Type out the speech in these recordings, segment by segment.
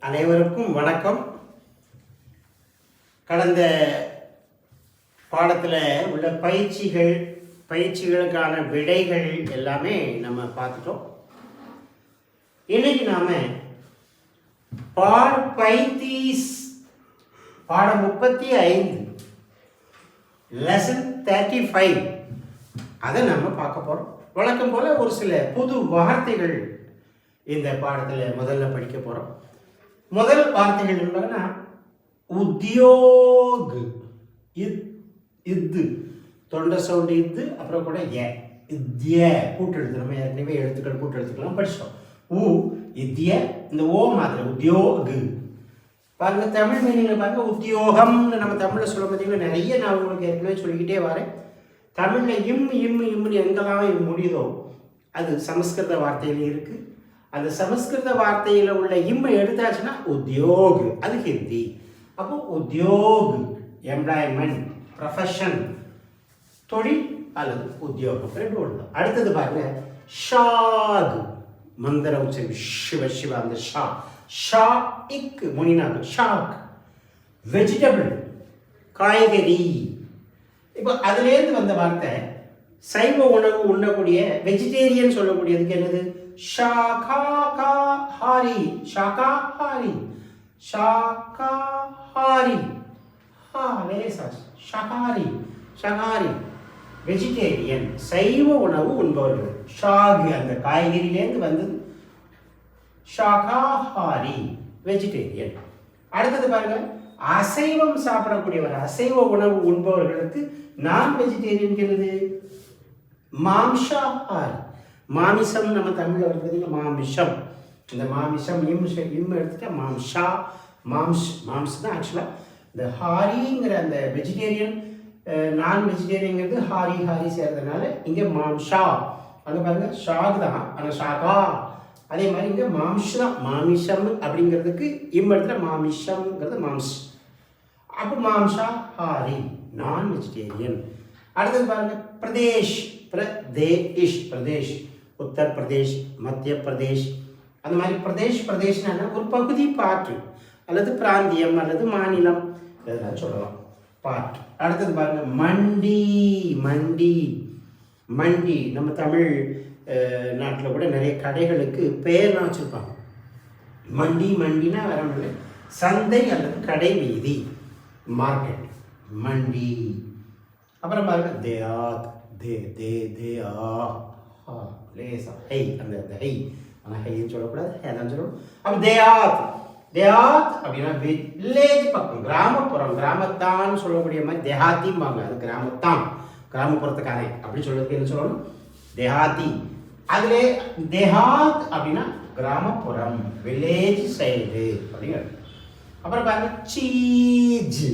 அனைவருக்கும் வணக்கம். கடந்த பாடத்தில் உள்ள பயிற்சிகளுக்கான விடைகள் எல்லாமே நம்ம பார்த்துட்டோம். இன்னைக்கு நாம பாடம் 35 லெசன் 35 அதை நம்ம பார்க்க போறோம். வழக்கம் போல ஒரு சில புது வார்த்தைகள் இந்த பாடத்தில் முதல்ல படிக்க போறோம். முதல் வார்த்தைகள் என்னன்னா உத்தியோக். இது தொண்டை சவுண்டு இது, அப்புறம் கூட இத்திய கூட்டெழுத்து. நம்ம ஏற்கனவே எழுத்துக்கள் கூட்டெழுத்துக்கெல்லாம் படிச்சோம். இத்திய, இந்த ஓ மாதிரி உத்தியோக். பாருங்க, தமிழ் மீனிங்ல பாருங்க, உத்தியோகம்னு நம்ம தமிழ்ல சொல்ல பார்த்தீங்கன்னா நிறைய நான் உங்களுக்கு ஏற்கனவே சொல்லிக்கிட்டே வரேன். தமிழ்ல இம்னு எங்கெல்லாம் முடியுதோ அது சமஸ்கிருத வார்த்தையில இருக்கு. அந்த சமஸ்கிருத வார்த்தையில் உள்ள இம்மை எடுத்தாச்சுன்னா உத்தியோக், அது ஹிந்தி. அப்போ உத்தியோக் எம்ப்ளாய்மெண்ட், ப்ரொஃபஷன், தொழில் அல்லது உத்தியோகம், ரெண்டு ஒன்று. அடுத்தது பாருங்க ஷாக், மந்திர உச்சரி சிவ அந்த ஷா இக் முனிநாக்கு ஷாக். வெஜிடபிள், காய்கறி. இப்போ அதுலேருந்து வந்த வார்த்தை சைவ உணவு உண்ணக்கூடிய வெஜிடேரியன் சொல்லக்கூடியதுக்கு என்னது? शाकाहारी, शाकाहारी, शाकाहारी, शाकाहारी, शाकाहारी, வெஜிடேரியன், சைவ உணவு உண்பவர்கள். ஷாக் அந்த காய்கறியிலேருந்து வந்தது. ஷாகாஹாரி, வெஜிடேரியன். அடுத்தது பாருங்க, அசைவம் சாப்பிடக்கூடியவர், அசைவ உணவு உண்பவர்களுக்கு நான் வெஜிடேரியன். மாம்சாஹாரி, மாமிசம் நம்ம தமிழில் வருது பார்த்தீங்கன்னா மாமிஷம். இந்த மாமிஷம் இம் எடுத்துட்டா மாம்ஷா, மாம்ஸ் தான் ஆக்சுவலாக. இந்த ஹாரிங்கிற அந்த வெஜிடேரியன் நான் வெஜிடேரியங்கிறது ஹாரி சேர்றதுனால இங்கே மாம்ஷா. அங்கே பாருங்க ஷாக் தான், ஆனால் ஷாகா. அதே மாதிரி இங்கே மாம்ஷ் தான், மாமிஷம் அப்படிங்கிறதுக்கு இம் எடுத்துட்டா மாமிஷம்ங்கிறது மாம்ஸ். அப்போ மாம்ஷா ஹாரி, நான் வெஜிடேரியன். அடுத்தது பாருங்க பிரதேஷ், பிரதேஷ், உத்தர் பிரதேஷ், மத்திய பிரதேஷ். அந்த மாதிரி பிரதேஷ்னா ஒரு பகுதி, பாட்டு அல்லது பிராந்தியம் அல்லது மாநிலம், இதெல்லாம் சொல்லலாம், பாட்டு. அடுத்தது பாருங்க மண்டி. நம்ம தமிழ் நாட்டில் கூட நிறைய கடைகளுக்கு பெயர்லாம் வச்சுருப்பாங்க. மண்டினா வேற ஒன்று, சந்தை அல்லது கடை வீதி, மார்க்கெட், மண்டி. அப்புறம் பாருங்க தேயாத், லேசா ஹை, அந்த ஹை, ஆனால் ஹைன்னு சொல்லக்கூடாது, ஹேதான் சொல்லணும். அப்போ தேயாத் அப்படின்னா வில்லேஜ் பக்கம், கிராமப்புறம், கிராமத்தான் சொல்லக்கூடிய மாதிரி தேஹாத்திம்பாங்க. அது கிராமத்தான், கிராமப்புறத்துக்காரன் அப்படி சொல்றதுக்கு என்ன சொல்லணும்? தேஹாத்தி. அதுல தேஹாத் அப்படின்னா கிராமப்புறம், வில்லேஜ் சைடு அப்படிங்கிறது. அப்புறம் பாருங்க சீஜ்,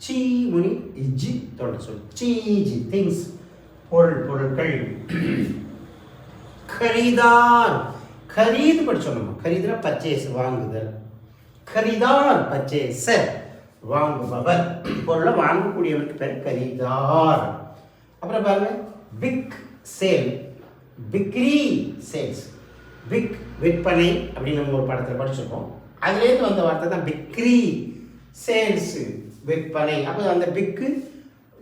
சீ முனி இஜ்ஜி தொடர் சொல், சீஜ் திங்ஸ், பொருட்கள். खरीदार, खरीद படிச்சோம் நம்ம. खरीदना பர்ச்சேஸ், வாங்குதல். खरीदार பர்ச்சேஸ், வாங்குபவர், பொருளை வாங்கக்கூடியவருக்கு பேர் खरीदार. அப்புறம் பாருங்க பிக் சேல், பிக்ரி சேல்ஸ். பிக் விற்பனை அப்படின்னு நம்ம ஒரு படத்தில் படிச்சிருக்கோம். அதுலேருந்து வந்த வார்த்தை தான் பிக்ரி, சேல்ஸ் விற்பனை. அப்போ அந்த பிக்கு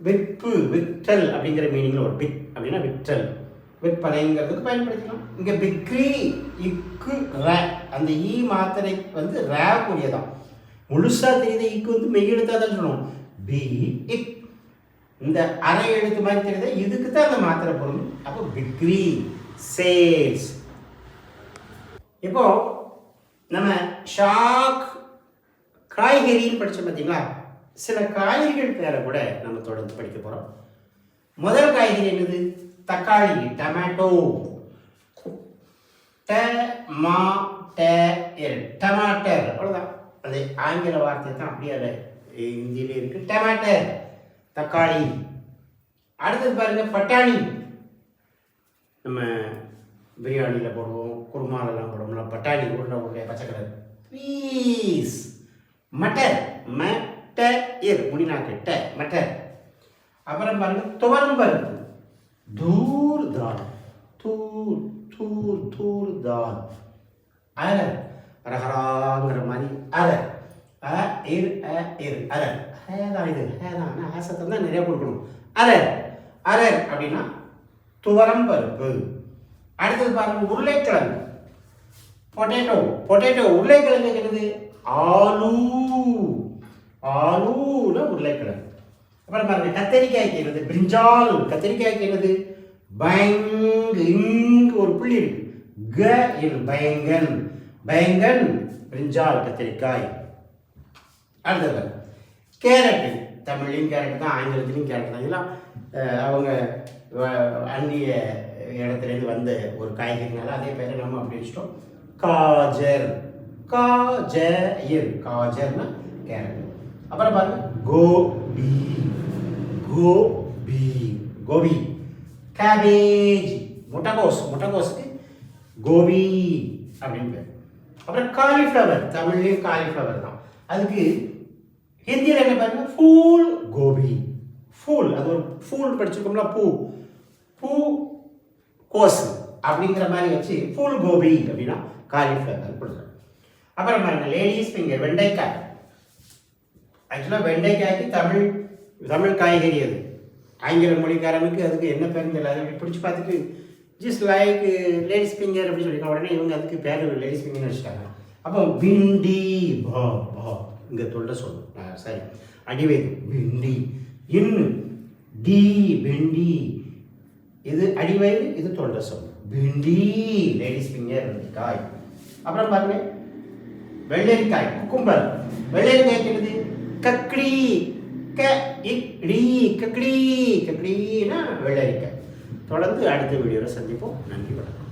விற்பு, விற்றல் அப்படிங்கிற மீனிங்ல ஒரு பிக் அப்படின்னா விற்றல், விற்பனைங்கிறதுக்கு பயன்படுத்திக்கலாம். இங்கே பிக்ரி இக்கு ரே, அந்த ஈ மாத்திரை வந்து ரே கூடியதான். முழுசா தெரியுது இக்கு வந்து மெய் எழுத்தா தான் சொல்லணும். பி இக், இந்த அரை எழுத்து மாதிரி தெரியுது, இதுக்கு தான் அந்த மாத்திரை பொருள். அப்போ பிக்ரி சேல்ஸ். இப்போ நம்ம ஷாக் காய்கறின்னு படிச்சோம் பார்த்தீங்களா? சில காய்கறிகள் பேரை கூட நம்ம தொடர்ந்து படிக்க போறோம். முதல் காய்கறி என்னது? தக்காளி, டொமேட்டோ. டமாட்டர், அவ்வளோதான். அது ஆங்கில வார்த்தை தான், அப்படியே அது இந்தியில இருக்கு. டமாட்டர், தக்காளி. அடுத்தது பாருங்க பட்டாணி. நம்ம பிரியாணியில் போடுவோம், குருமாலெல்லாம் போடுவோம்ல, பட்டாணி உருண்டை பச்சை கலர். பீஸ். மட்டர், முடினாக்கு மட்டர். அப்புறம் பாருங்க துவரம் பருப்பு, தூர் தால், தூர் தால். அரஹராங்கிற மாதிரி அரர் அரர் ஹேதான் இது ஹேதான் ஆசத்தம் தான் நிறைய கொடுக்கணும். அரர் அரர் அப்படின்னா துவரம் பருப்பு. அடுத்தது பாருங்க உருளைக்கிழங்கு பொட்டேட்டோ பொட்டேட்டோ உருளைக்கிழங்கு என்னது ஆலூ ஆலூல உருளைக்கிழங்கு. அப்புறம் பாருங்க கத்தரிக்காய்க்கு என்னது பிரிஞ்சால் கத்தரிக்காய்க்கு என்னது பயங்கு இங்கு ஒரு புள்ளி இருக்கு பயங்கன் பயங்கன் பிரிஞ்சால் கத்தரிக்காய். அடுத்தது கேரட்டு தமிழ்லையும் கேரட் தான் ஆங்கிலத்திலையும் கேரட் தான். இதெல்லாம் அவங்க அந்நிய இடத்துலேருந்து வந்த ஒரு காய்கறினால அதே பேரை நம்ம அப்படி வச்சிட்டோம். காஜர் காஜர் காஜர்னா கேரட். அப்புறம் பாருங்க கோபி கோபி கோபி கேபேஜ் முட்டைகோஸுக்கு கோபி அப்படின்னு பேர். அப்புறம் காலிஃப்ளவர் தமிழ்லேயும் காலிஃப்ளவர் தான். அதுக்கு ஹிந்தியில் என்ன பாருங்க ஃபூல் கோபி ஃபூல் அது ஒரு ஃபூல் படிச்சிருக்கோம்ல பூ பூ கோஸ் அப்படிங்கிற மாதிரி வச்சு ஃபூல் கோபி அப்படின்னா காலிஃப்ளவர் கொடுக்குறோம். அப்புறம் பாருங்க லேடிஸ் ஃபிங்கர் வெண்டைக்காய். ஆக்சுவலாக வெண்டைக்காய்க்கு தமிழ் காய்கறி அது. ஆங்கில மொழிக்காரனுக்கு அதுக்கு என்ன பேர் தெரியல. அதை அப்படி பிடிச்சி பார்த்துட்டு ஜஸ்ட் லைக் லேடிஸ் ஃபிங்கர் அப்படின்னு சொல்லியிருக்காங்க. உடனே இவங்க அதுக்கு பேர் லேடிஸ் ஃபிங்கர்னு வச்சுட்டாங்க. அப்போ பிண்டி பா பா இங்கே தொல்லை சொல்லணும் சரி அடிவைது பிண்டி இன்னு டி பிண்டி இது அடிவயிறு இது தொண்டை சொல்லணும் பிண்டி லேடிஸ் ஃபிங்கர் காய். அப்புறம் பாருங்க வெள்ளரிக்காய் குக்கும்பர் வெள்ளரிக்காய்க்கு என்னது கக்டி கக்டினா வெள்ளரிக்காய். தொடர்ந்து அடுத்த வீடியோவில் சந்திப்போம். நன்றி வணக்கம்.